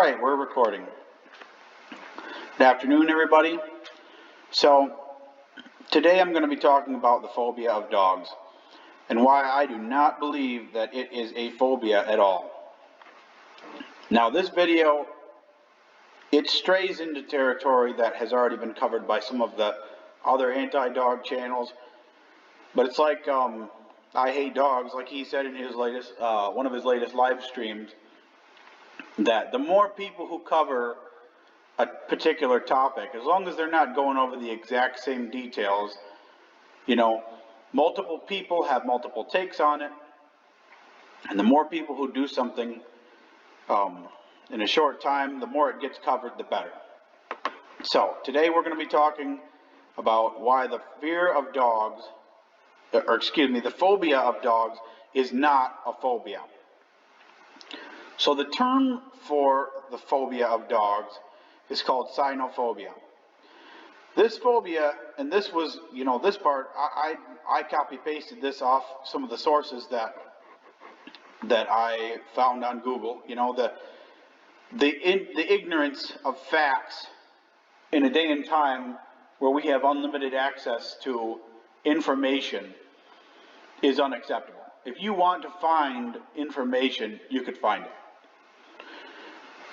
Alright, we're recording. Good afternoon, everybody. So, today I'm going to be talking about the phobia of dogs and why I do not believe that it is a phobia at all. Now, this video, it strays into territory that has already been covered by some of the other anti-dog channels, but it's like I hate dogs, like he said in his latest, one of his latest live streams, that the more people who cover a particular topic, as long as they're not going over the exact same details, multiple people have multiple takes on it, and the more people who do something in a short time, the more it gets covered, the better. So, today we're going to be talking about why the fear of dogs, the phobia of dogs is not a phobia. So the term for the phobia of dogs is called Cynophobia. This phobia, and this was, this part, I copy-pasted this off some of the sources that I found on Google. The ignorance of facts in a day and time where we have unlimited access to information is unacceptable. If you want to find information, you could find it.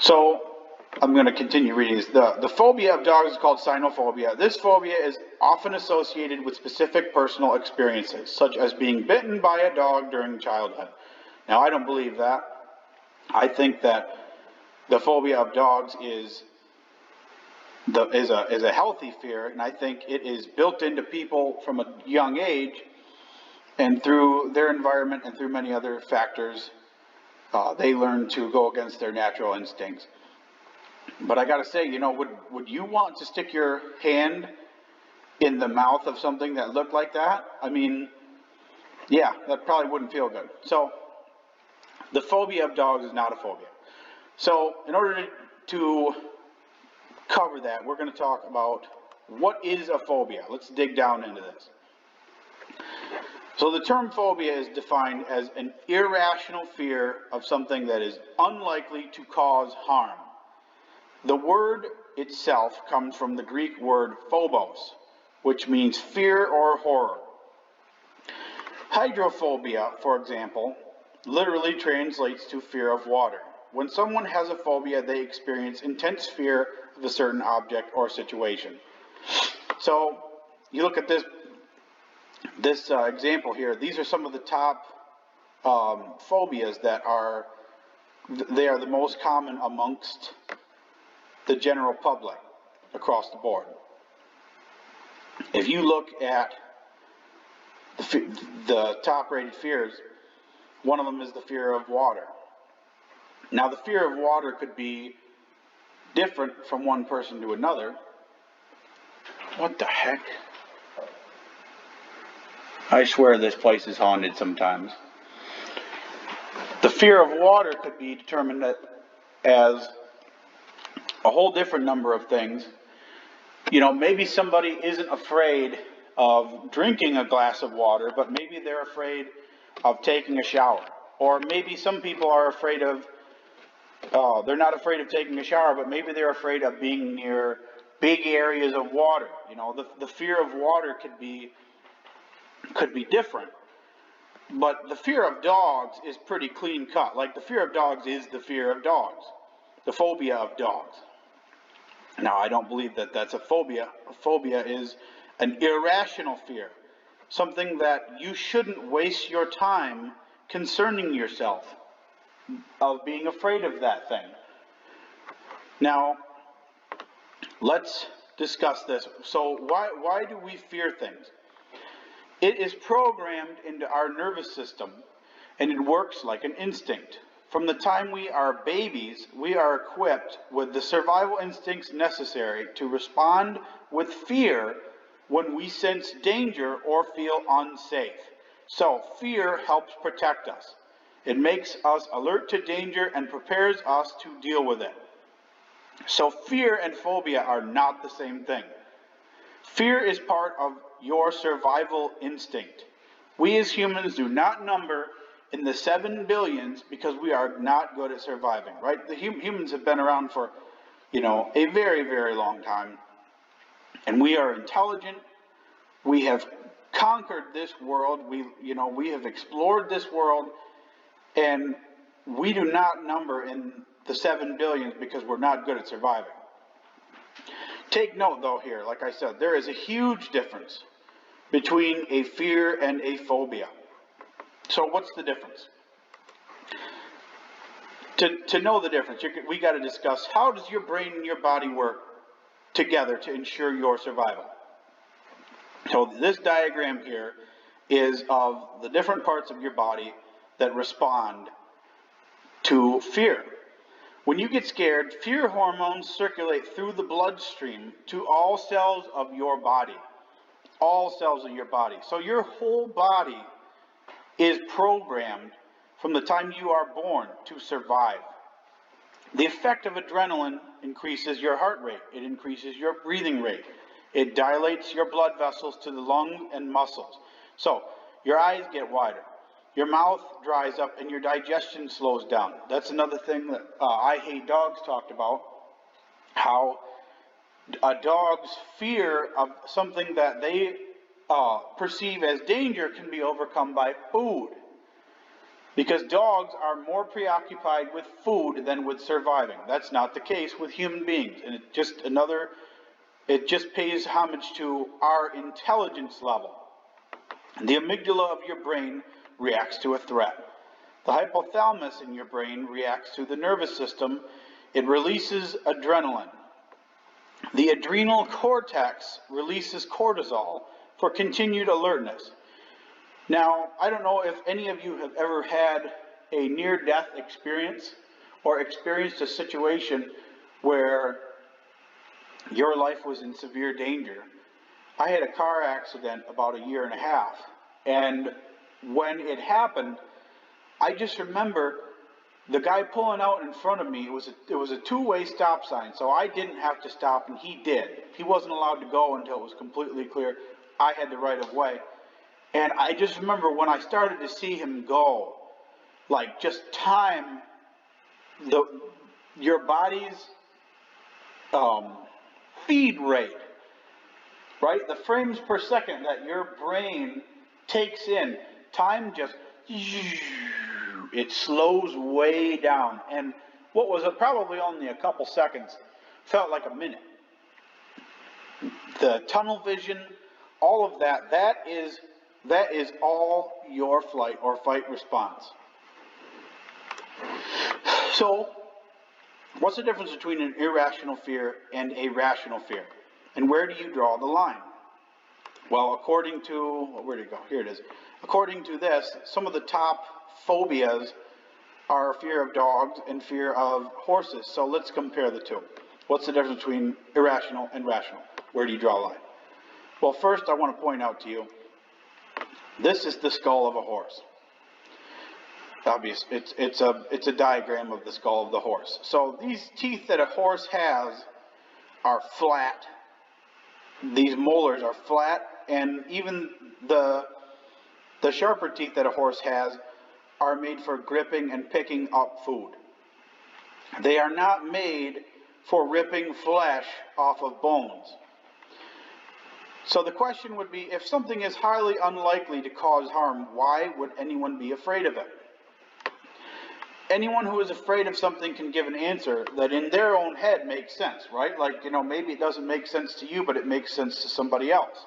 So, I'm going to continue reading this. The phobia of dogs is called Cynophobia. This phobia is often associated with specific personal experiences, such as being bitten by a dog during childhood. Now, I don't believe that. I think that the phobia of dogs is a healthy fear, and I think it is built into people from a young age, and through their environment and through many other factors, they learn to go against their natural instincts. But I gotta say, would you want to stick your hand in the mouth of something that looked like that? I mean, yeah, that probably wouldn't feel good. So, the phobia of dogs is not a phobia. So, in order to cover that, we're going to talk about what is a phobia. Let's dig down into this. So the term phobia is defined as an irrational fear of something that is unlikely to cause harm. The word itself comes from the Greek word phobos, which means fear or horror. Hydrophobia, for example, literally translates to fear of water. When someone has a phobia, they experience intense fear of a certain object or situation. So, you look at this example here. These are some of the top phobias that are the most common amongst the general public across the board. If you look at the top-rated fears, one of them is the fear of water. Now, the fear of water could be different from one person to another. What the heck? I swear this place is haunted sometimes. The fear of water could be determined as a whole different number of things. Maybe somebody isn't afraid of drinking a glass of water, but maybe they're afraid of taking a shower. Or maybe some people are afraid of, they're not afraid of taking a shower, but maybe they're afraid of being near big areas of water. The fear of water could be different. But the fear of dogs is pretty clean cut. Like, the fear of dogs is the fear of dogs. The phobia of dogs. Now, I don't believe that that's a phobia. A phobia is an irrational fear. Something that you shouldn't waste your time concerning yourself of being afraid of that thing. Now, let's discuss this. So, why do we fear things? It is programmed into our nervous system, and it works like an instinct. From the time we are babies, we are equipped with the survival instincts necessary to respond with fear when we sense danger or feel unsafe. So, fear helps protect us. It makes us alert to danger and prepares us to deal with it. So, fear and phobia are not the same thing. Fear is part of your survival instinct. We as humans do not number in the 7 billions because we are not good at surviving, right? The humans have been around for, a very, very long time. And we are intelligent. We have conquered this world. We have explored this world. And we do not number in the 7 billions because we're not good at surviving. Take note, though, here, like I said, there is a huge difference between a fear and a phobia. So what's the difference? To know the difference, we got to discuss, how does your brain and your body work together to ensure your survival? So this diagram here is of the different parts of your body that respond to fear. When you get scared, fear hormones circulate through the bloodstream to all cells of your body. All cells of your body. So your whole body is programmed from the time you are born to survive. The effect of adrenaline increases your heart rate. It increases your breathing rate. It dilates your blood vessels to the lung and muscles. So your eyes get wider. Your mouth dries up and your digestion slows down. That's another thing that I Hate Dogs talked about. How a dog's fear of something that they perceive as danger can be overcome by food. Because dogs are more preoccupied with food than with surviving. That's not the case with human beings. And it just pays homage to our intelligence level. The amygdala of your brain reacts to a threat. The hypothalamus in your brain reacts to the nervous system. It releases adrenaline. The adrenal cortex releases cortisol for continued alertness. Now, I don't know if any of you have ever had a near-death experience or experienced a situation where your life was in severe danger. I had a car accident about 1.5 years, and when it happened, I just remember the guy pulling out in front of me. It was a two-way stop sign, so I didn't have to stop, and he did. He wasn't allowed to go until it was completely clear. I had the right of way. And I just remember when I started to see him go, like just time, your body's feed rate, right? The frames per second that your brain takes in, time just, it slows way down. And what was probably only a couple seconds felt like a minute. The tunnel vision, all of that, that is all your flight or fight response. So, what's the difference between an irrational fear and a rational fear? And where do you draw the line? Well, according to, where'd it go? Here it is. According to this, some of the top phobias are fear of dogs and fear of horses. So let's compare the two. What's the difference between irrational and rational? Where do you draw a line? Well, first I want to point out to you, this is the skull of a horse. Obviously, it's a diagram of the skull of the horse. So these teeth that a horse has are flat. These molars are flat, and even the sharper teeth that a horse has are made for gripping and picking up food. They are not made for ripping flesh off of bones. So the question would be, if something is highly unlikely to cause harm, why would anyone be afraid of it? Anyone who is afraid of something can give an answer that in their own head makes sense, right? Like, maybe it doesn't make sense to you, but it makes sense to somebody else.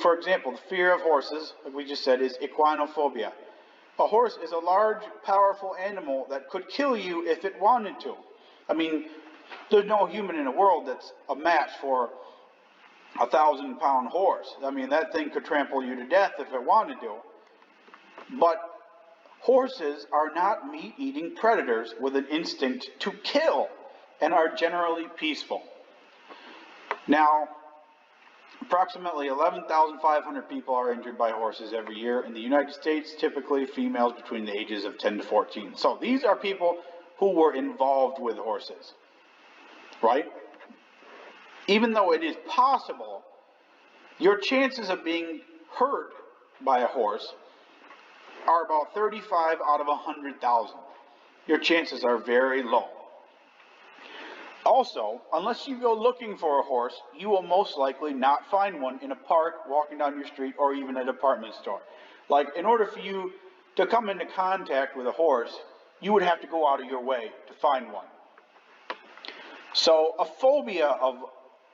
For example, the fear of horses, like we just said, is equinophobia. A horse is a large, powerful animal that could kill you if it wanted to. I mean, there's no human in the world that's a match for a 1,000-pound horse. I mean, that thing could trample you to death if it wanted to. But horses are not meat-eating predators with an instinct to kill and are generally peaceful. Now, approximately 11,500 people are injured by horses every year in the United States, typically females between the ages of 10 to 14. So these are people who were involved with horses, right? Even though it is possible, your chances of being hurt by a horse are about 35 out of 100,000. Your chances are very low. Also, unless you go looking for a horse, you will most likely not find one in a park, walking down your street, or even a department store. Like, in order for you to come into contact with a horse, you would have to go out of your way to find one. So, a phobia of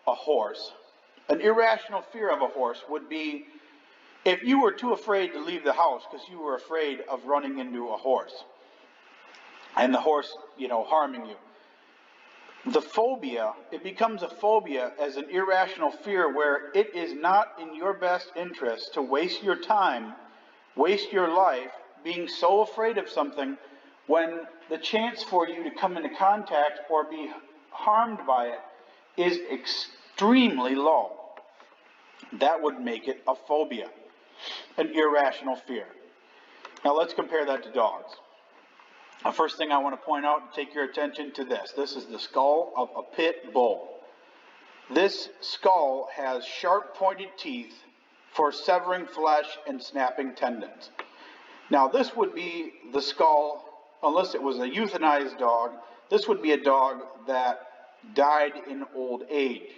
a horse, an irrational fear of a horse, would be if you were too afraid to leave the house because you were afraid of running into a horse and the horse, harming you. The phobia, it becomes a phobia as an irrational fear where it is not in your best interest to waste your time, waste your life being so afraid of something when the chance for you to come into contact or be harmed by it is extremely low. That would make it a phobia, an irrational fear. Now let's compare that to dogs. The first thing I want to point out and take your attention to this. This is the skull of a pit bull. This skull has sharp pointed teeth for severing flesh and snapping tendons. Now this would be the skull, unless it was a euthanized dog, this would be a dog that died in old age.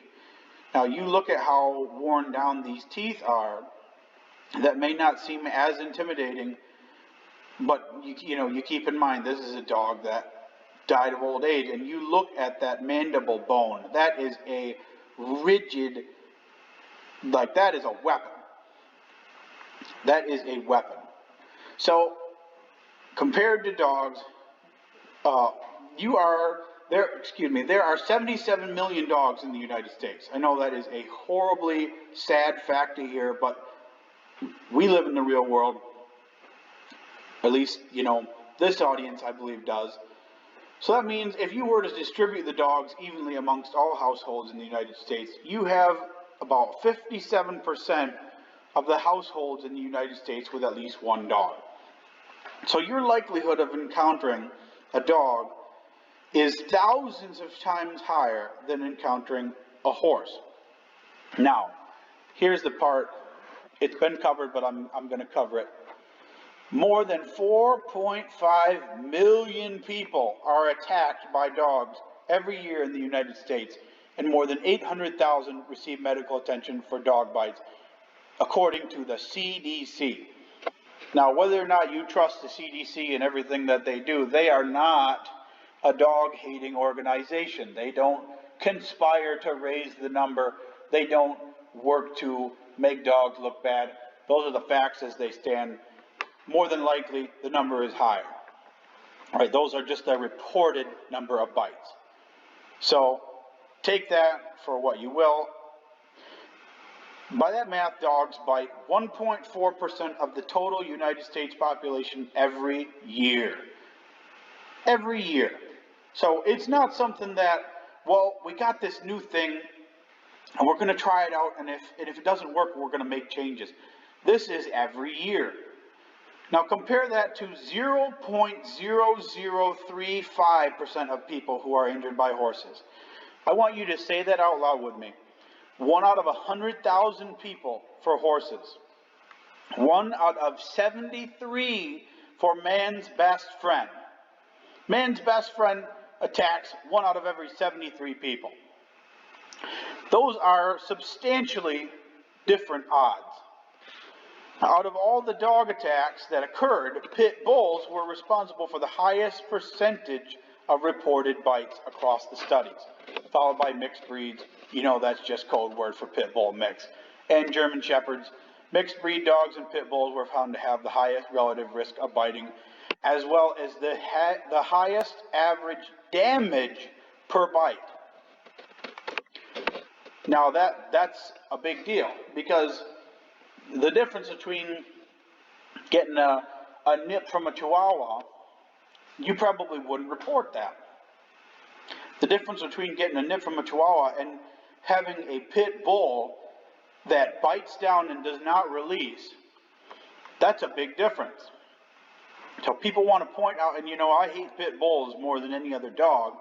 Now you look at how worn down these teeth are, that may not seem as intimidating, but you keep in mind this is a dog that died of old age, and you look at that mandible bone. That is a rigid, that is a weapon. That is a weapon. So compared to dogs, there are 77 million dogs in the United States. I know that is a horribly sad fact to hear, but we live in the real world. At least, this audience, I believe, does. So that means if you were to distribute the dogs evenly amongst all households in the United States, you have about 57% of the households in the United States with at least one dog. So your likelihood of encountering a dog is thousands of times higher than encountering a horse. Now, here's the part. It's been covered, but I'm going to cover it. More than 4.5 million people are attacked by dogs every year in the United States, and more than 800,000 receive medical attention for dog bites, according to the CDC. Now, whether or not you trust the CDC and everything that they do, they are not a dog-hating organization. They don't conspire to raise the number. They don't work to make dogs look bad. Those are the facts as they stand. More than likely, the number is higher. All right, those are just the reported number of bites. So take that for what you will. By that math, dogs bite 1.4% of the total United States population every year. Every year. So it's not something that, we got this new thing and we're going to try it out, and if it doesn't work, we're going to make changes. This is every year. Now compare that to 0.0035% of people who are injured by horses. I want you to say that out loud with me. 1 out of 100,000 people for horses. 1 out of 73 for man's best friend. Man's best friend attacks 1 out of every 73 people. Those are substantially different odds. Out of all the dog attacks that occurred, pit bulls were responsible for the highest percentage of reported bites across the studies, followed by mixed breeds. That's just code word for pit bull mix. And German shepherds. Mixed breed dogs and pit bulls were found to have the highest relative risk of biting, as well as the highest average damage per bite. Now that's a big deal, because the difference between getting a nip from a Chihuahua, you probably wouldn't report that. The difference between getting a nip from a Chihuahua and having a pit bull that bites down and does not release, that's a big difference. So people want to point out, and I hate pit bulls more than any other dog.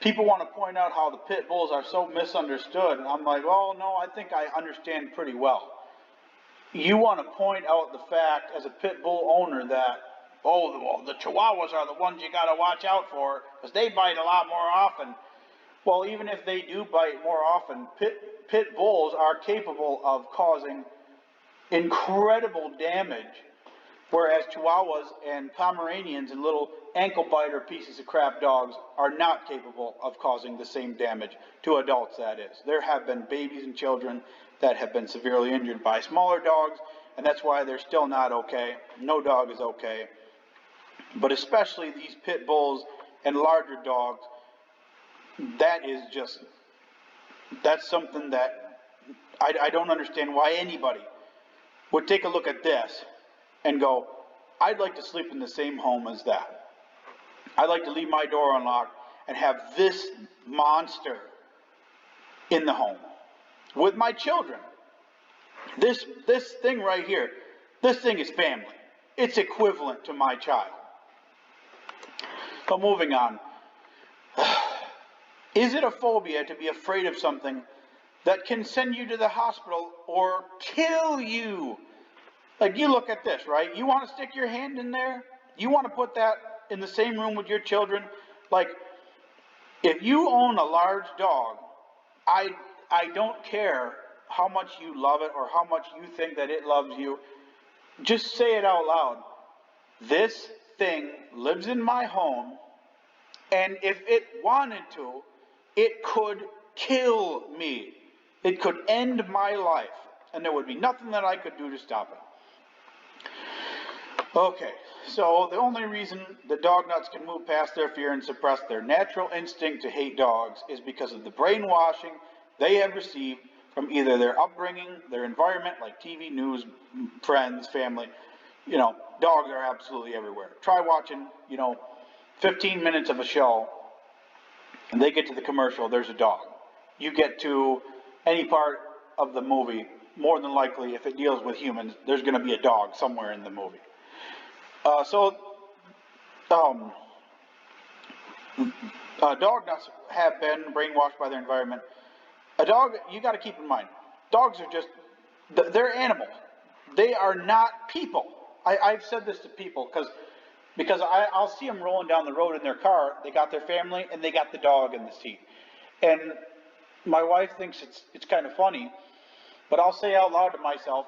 People want to point out how the pit bulls are so misunderstood, and I'm like, well, no, I think I understand pretty well. you want to point out the fact as a pit bull owner that, oh, well, the Chihuahuas are the ones you got to watch out for because they bite a lot more often. Well, even if they do bite more often, pit bulls are capable of causing incredible damage, whereas Chihuahuas and Pomeranians and little ankle biter pieces of crap dogs are not capable of causing the same damage to adults, that is. There have been babies and children that have been severely injured by smaller dogs, and that's why they're still not okay. No dog is okay. But especially these pit bulls and larger dogs, that's something that I don't understand why anybody would take a look at this and go, I'd like to sleep in the same home as that. I'd like to leave my door unlocked and have this monster in the home with my children. This thing right here, this thing is family. It's equivalent to my child. But moving on. Is it a phobia to be afraid of something that can send you to the hospital or kill you? Like, you look at this, right? You want to stick your hand in there? You want to put that in the same room with your children? Like, if you own a large dog, I don't care how much you love it or how much you think that it loves you. Just say it out loud. This thing lives in my home, and if it wanted to, it could kill me. It could end my life, and there would be nothing that I could do to stop it. Okay, so the only reason the dog nuts can move past their fear and suppress their natural instinct to hate dogs is because of the brainwashing they have received from either their upbringing, their environment, like TV, news, friends, family. Dogs are absolutely everywhere. Try watching, 15 minutes of a show, and they get to the commercial, there's a dog. You get to any part of the movie, more than likely, if it deals with humans, there's going to be a dog somewhere in the movie. Dog nuts have been brainwashed by their environment. A dog, you got to keep in mind, dogs are they're animals. They are not people. I've said this to people because I'll see them rolling down the road in their car. They got their family and they got the dog in the seat. And my wife thinks it's kind of funny, but I'll say out loud to myself,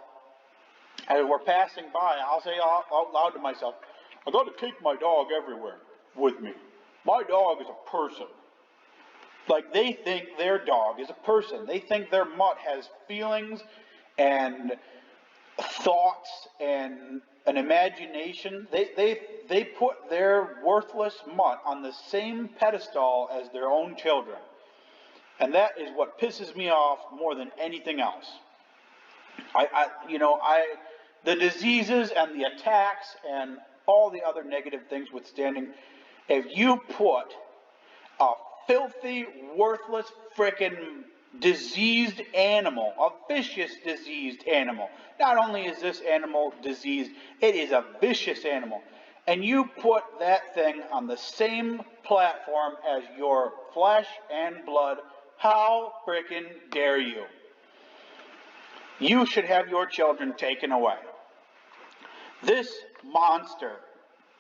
as we're passing by, I'll say out loud to myself, I got to take my dog everywhere with me. My dog is a person. Like, they think their dog is a person. They think their mutt has feelings and thoughts and an imagination. They put their worthless mutt on the same pedestal as their own children. And that is what pisses me off more than anything else. The diseases and the attacks and all the other negative things withstanding, if you put a filthy, worthless, frickin' diseased animal, a vicious diseased animal. Not only is this animal diseased, it is a vicious animal. And you put that thing on the same platform as your flesh and blood. How frickin' dare you? You should have your children taken away. This monster,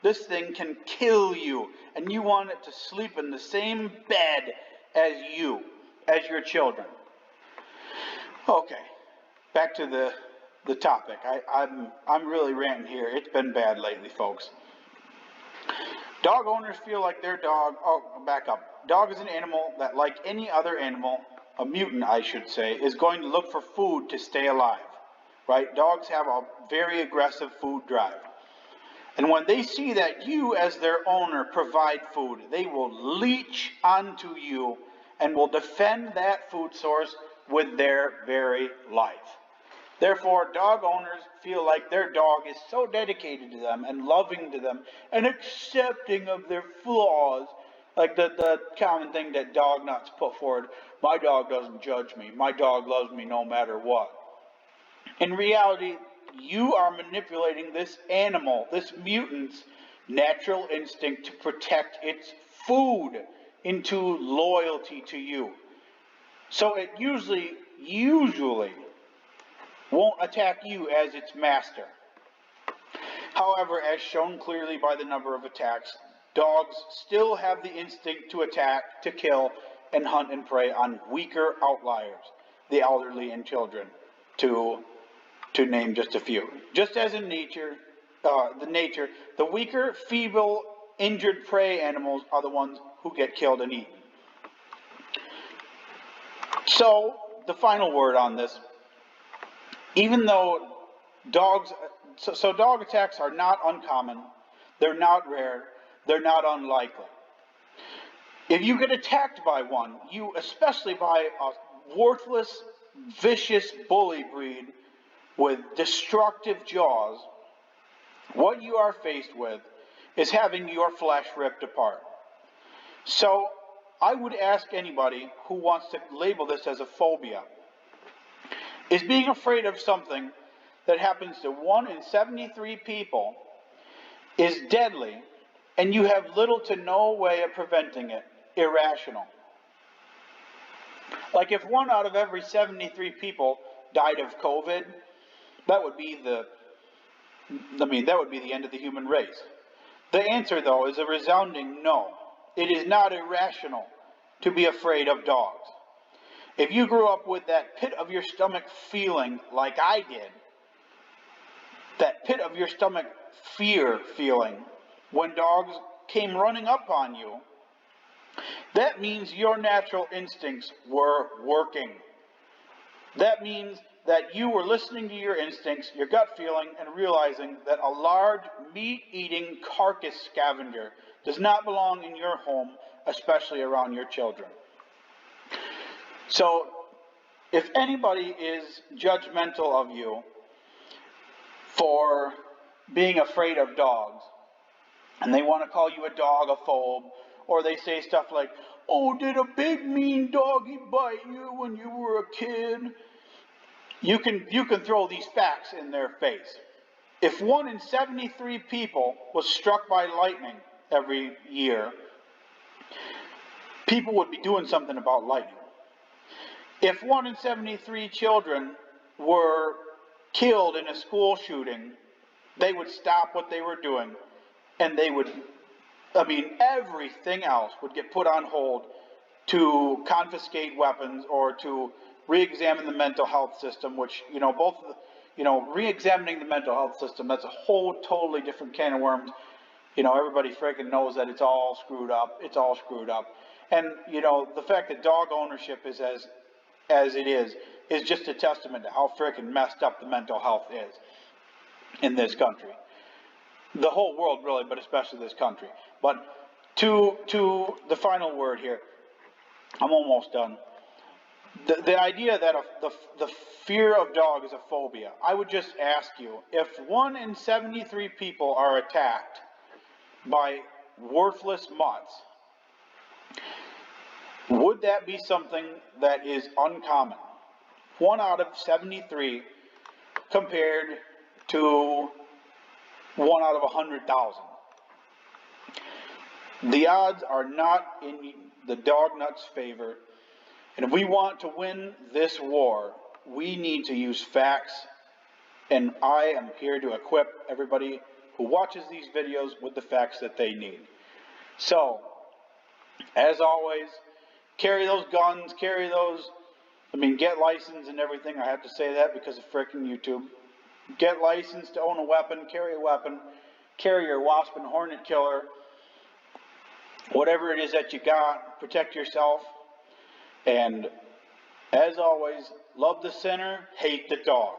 this thing can kill you, and you want it to sleep in the same bed as your children. Okay, back to the topic. I'm really ranting here. It's been bad lately, folks. Dog owners feel like their dog, back up. Dog is an animal that, like any other animal, a mutant I should say, is going to look for food to stay alive. Right? Dogs have a very aggressive food drive. And when they see that you, as their owner, provide food, they will leech onto you and will defend that food source with their very life. Therefore, dog owners feel like their dog is so dedicated to them and loving to them and accepting of their flaws. Like the common thing that dog nuts put forward, my dog doesn't judge me. My dog loves me no matter what. In reality, you are manipulating this animal, this mutant's natural instinct to protect its food into loyalty to you. So it usually won't attack you as its master. However, as shown clearly by the number of attacks, dogs still have the instinct to attack, to kill, and hunt and prey on weaker outliers, the elderly and children, to name just a few. Just as in nature, the weaker, feeble, injured prey animals are the ones who get killed and eaten. So, the final word on this, even though dog attacks are not uncommon, they're not rare, they're not unlikely. If you get attacked by one, especially by a worthless, vicious bully breed with destructive jaws, what you are faced with is having your flesh ripped apart. So, I would ask anybody who wants to label this as a phobia, is being afraid of something that happens to 1 in 73 people is deadly, and you have little to no way of preventing it, irrational? Like if 1 out of every 73 people died of COVID, that would be the end of the human race. The answer, though, is a resounding no. It is not irrational to be afraid of dogs. If you grew up with that pit of your stomach feeling like I did, that pit of your stomach fear feeling when dogs came running up on you, that means your natural instincts were working. That means that you were listening to your instincts, your gut feeling, and realizing that a large meat-eating carcass scavenger does not belong in your home, especially around your children. So, if anybody is judgmental of you for being afraid of dogs, and they want to call you a dogophobe, or they say stuff like, oh, did a big mean doggy bite you when you were a kid? You can throw these facts in their face. If 1 in 73 people was struck by lightning every year, people would be doing something about lightning. If 1 in 73 children were killed in a school shooting, they would stop what they were doing, and everything else would get put on hold to confiscate weapons or to re-examine the mental health system, which, re-examining the mental health system, that's a whole totally different can of worms. Everybody freaking knows that it's all screwed up. It's all screwed up. And, the fact that dog ownership is as it is just a testament to how freaking messed up the mental health is in this country. The whole world, really, but especially this country. But to the final word here, I'm almost done. The idea that the fear of dog is a phobia, I would just ask you, if 1 in 73 people are attacked by worthless mutts, would that be something that is uncommon? 1 out of 73 compared to 1 out of 100,000. The odds are not in the dog nut's favor. And if we want to win this war, we need to use facts. And I am here to equip everybody who watches these videos with the facts that they need. So, as always, carry those guns, get licensed and everything. I have to say that because of frickin' YouTube. Get licensed to own a weapon, carry a weapon, carry your wasp and hornet killer. Whatever it is that you got, protect yourself. And as always, love the sinner, hate the dog.